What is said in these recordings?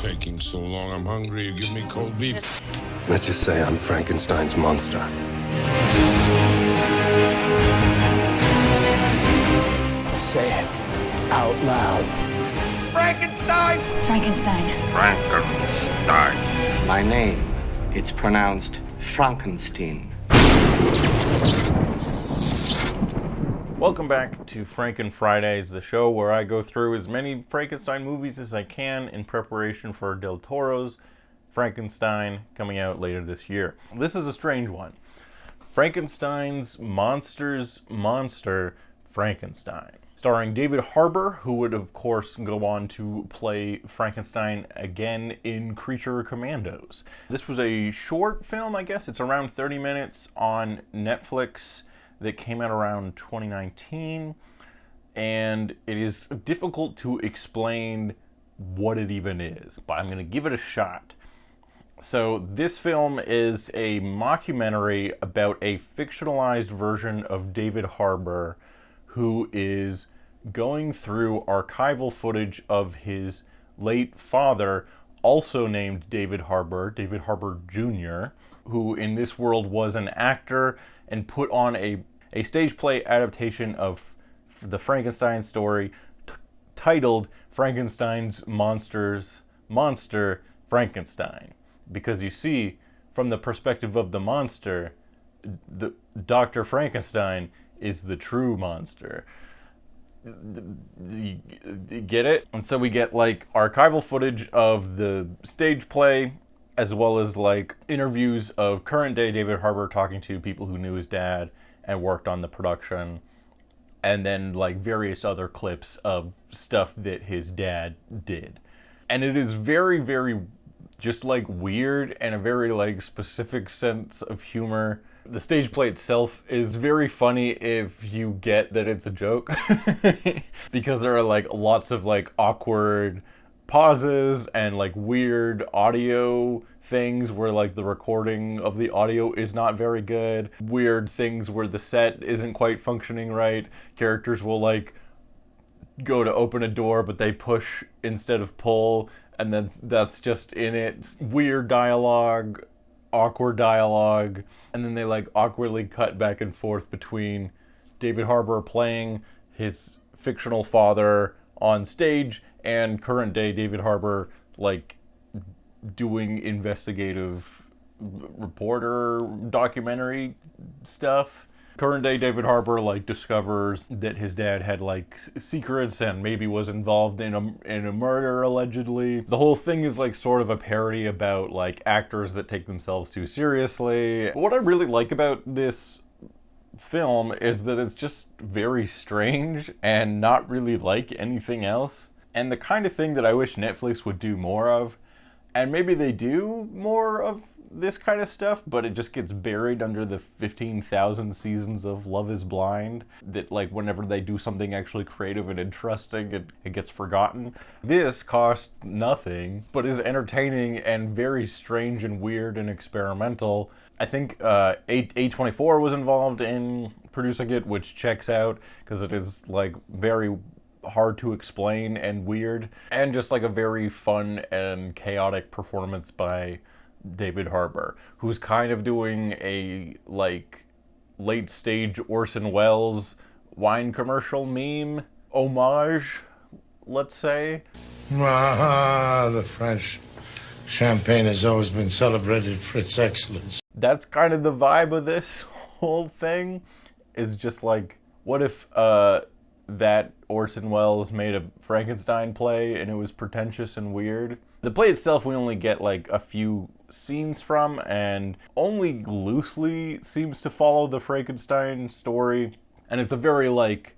taking so long? I'm hungry. You give me cold beef. Let's just say I'm Frankenstein's monster. Say it out loud. Frankenstein! Frankenstein. Frankenstein. My name, it's pronounced Frankenstein. Welcome back to Franken-Fridays, the show where I go through as many Frankenstein movies as I can in preparation for Del Toro's Frankenstein coming out later this year. This is a strange one. Frankenstein's monster's monster, Frankenstein. Starring David Harbour, who would of course go on to play Frankenstein again in Creature Commandos. This was a short film, I guess. It's around 30 minutes on Netflix that came out around 2019. And it is difficult to explain what it even is, but I'm going to give it a shot. So this film is a mockumentary about a fictionalized version of David Harbour who is going through archival footage of his late father, also named David Harbour Jr., who in this world was an actor and put on a stage play adaptation of the Frankenstein story titled Frankenstein's Monster, Frankenstein. Because you see, from the perspective of the monster, the Dr. Frankenstein is the true monster. You get it? And so we get like archival footage of the stage play, as well as like interviews of current day David Harbour talking to people who knew his dad and worked on the production, and then like various other clips of stuff that his dad did. And it is very, very just like weird and a very like specific sense of humor. The stage play itself is very funny if you get that it's a joke because there are like lots of like awkward pauses and like weird audio things where like the recording of the audio is not very good. Weird things where the set isn't quite functioning right. Characters will like go to open a door but they push instead of pull, and then that's just in it. Weird dialogue, awkward dialogue, and then they like awkwardly cut back and forth between David Harbour playing his fictional father on stage and current day David Harbour like doing investigative reporter documentary stuff. Current day David Harbour like discovers that his dad had like secrets and maybe was involved in a murder allegedly. The whole thing is like sort of a parody about like actors that take themselves too seriously. What I really like about this film is that it's just very strange and not really like anything else, and the kind of thing that I wish Netflix would do more of. And maybe they do more of this kind of stuff, but it just gets buried under the 15,000 seasons of Love is Blind that like whenever they do something actually creative and interesting, it gets forgotten. This cost nothing, but is entertaining and very strange and weird and experimental. I think A24 was involved in producing it, which checks out because it is like very hard to explain and weird, and just like a very fun and chaotic performance by David Harbour, who's kind of doing a like late stage Orson Welles wine commercial meme homage, let's say. The French champagne has always been celebrated for its excellence. That's kind of the vibe of this whole thing, is just like, what if that Orson Welles made a Frankenstein play and it was pretentious and weird. The play itself we only get like a few scenes from, and only loosely seems to follow the Frankenstein story. And it's a very like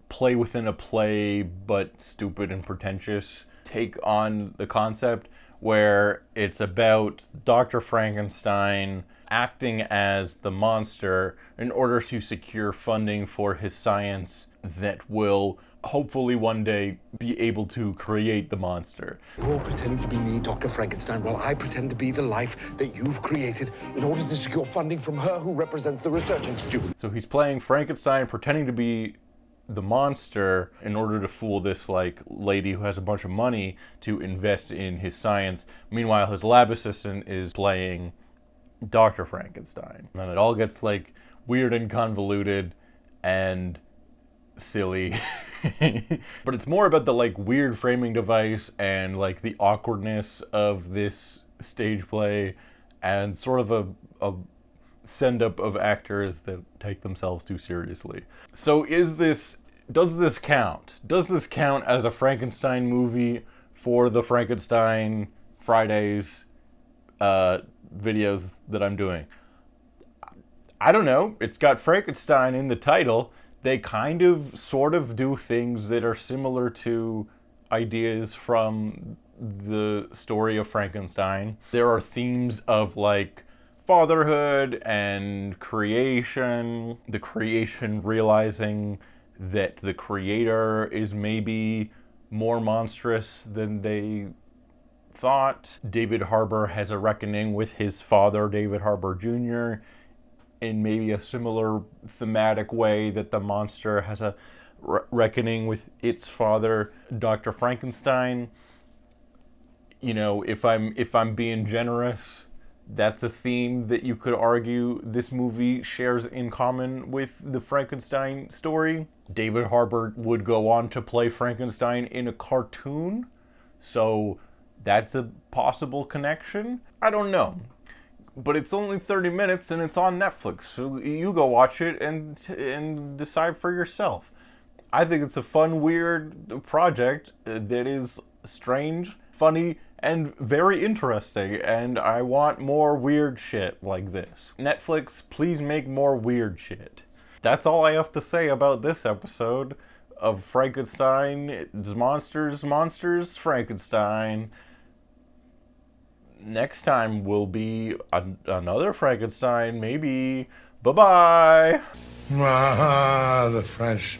play within a play but stupid and pretentious take on the concept, where it's about Dr. Frankenstein acting as the monster in order to secure funding for his science that will hopefully one day be able to create the monster. You're all pretending to be me, Dr. Frankenstein, while I pretend to be the life that you've created in order to secure funding from her who represents the research institute. So he's playing Frankenstein, pretending to be the monster in order to fool this like lady who has a bunch of money to invest in his science. Meanwhile, his lab assistant is playing Dr. Frankenstein. And it all gets like weird and convoluted and silly. But it's more about the like weird framing device and like the awkwardness of this stage play and sort of a send-up of actors that take themselves too seriously. So does this count? Does this count as a Frankenstein movie for the Franken-Fridays videos that I'm doing? I don't know. It's got Frankenstein in the title. They kind of sort of do things that are similar to ideas from the story of Frankenstein. There are themes of like fatherhood and creation, the creation realizing that the creator is maybe more monstrous than they thought. David Harbour has a reckoning with his father, David Harbour Jr., in maybe a similar thematic way that the monster has a reckoning with its father, Dr. Frankenstein. You know, if I'm being generous, that's a theme that you could argue this movie shares in common with the Frankenstein story. David Harbour would go on to play Frankenstein in a cartoon, so that's a possible connection. I don't know. But it's only 30 minutes and it's on Netflix, so you go watch it and decide for yourself. I think it's a fun, weird project that is strange, funny, and very interesting, and I want more weird shit like this. Netflix, please make more weird shit. That's all I have to say about this episode of Frankenstein, Monsters, Frankenstein. Next time will be another Frankenstein, maybe. Bye-bye! The French